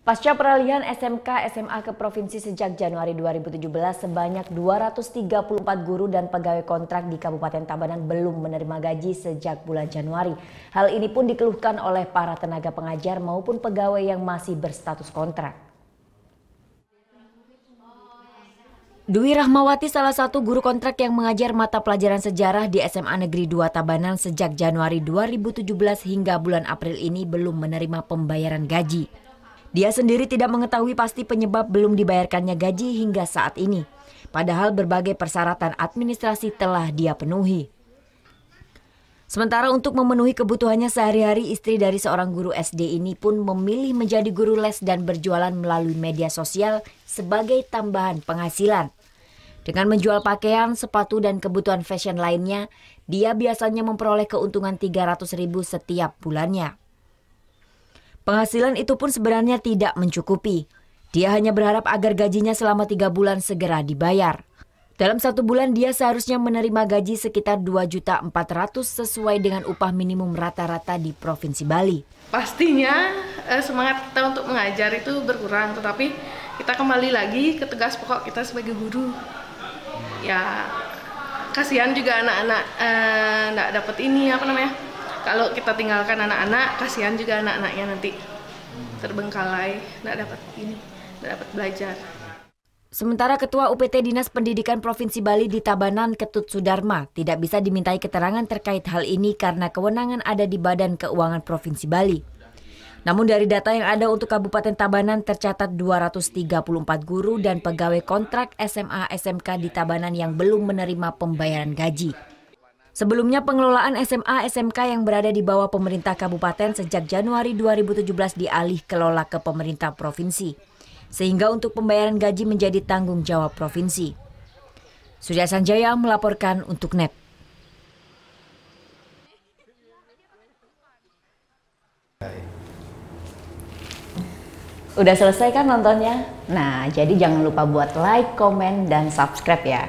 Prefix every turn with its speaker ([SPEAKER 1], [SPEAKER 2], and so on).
[SPEAKER 1] Pasca peralihan SMK SMA ke provinsi sejak Januari 2017, sebanyak 234 guru dan pegawai kontrak di Kabupaten Tabanan belum menerima gaji sejak bulan Januari. Hal ini pun dikeluhkan oleh para tenaga pengajar maupun pegawai yang masih berstatus kontrak. Dwi Rahmawati, salah satu guru kontrak yang mengajar mata pelajaran sejarah di SMA Negeri 2 Tabanan sejak Januari 2017 hingga bulan April ini belum menerima pembayaran gaji. Dia sendiri tidak mengetahui pasti penyebab belum dibayarkannya gaji hingga saat ini. Padahal berbagai persyaratan administrasi telah dia penuhi. Sementara untuk memenuhi kebutuhannya sehari-hari, istri dari seorang guru SD ini pun memilih menjadi guru les dan berjualan melalui media sosial sebagai tambahan penghasilan. Dengan menjual pakaian, sepatu, dan kebutuhan fashion lainnya, dia biasanya memperoleh keuntungan 300.000 setiap bulannya. Penghasilan itu pun sebenarnya tidak mencukupi. Dia hanya berharap agar gajinya selama 3 bulan segera dibayar. Dalam 1 bulan dia seharusnya menerima gaji sekitar 2.400.000 sesuai dengan upah minimum rata-rata di Provinsi Bali.
[SPEAKER 2] Pastinya semangat kita untuk mengajar itu berkurang, tetapi kita kembali lagi ke tugas pokok kita sebagai guru. Ya, kasihan juga anak-anak nggak dapat ini Kalau kita tinggalkan anak-anak, kasihan juga anak-anaknya nanti terbengkalai, nggak dapat belajar.
[SPEAKER 1] Sementara Ketua UPT Dinas Pendidikan Provinsi Bali di Tabanan, Ketut Sudarma, tidak bisa dimintai keterangan terkait hal ini karena kewenangan ada di Badan Keuangan Provinsi Bali. Namun dari data yang ada untuk Kabupaten Tabanan tercatat 234 guru dan pegawai kontrak SMA SMK di Tabanan yang belum menerima pembayaran gaji. Sebelumnya pengelolaan SMA SMK yang berada di bawah pemerintah kabupaten sejak Januari 2017 dialih kelola ke pemerintah provinsi. Sehingga untuk pembayaran gaji menjadi tanggung jawab provinsi. Surya Sanjaya melaporkan untuk NET.
[SPEAKER 3] Udah selesai kan nontonnya? Nah, jadi jangan lupa buat like, komen, dan subscribe ya.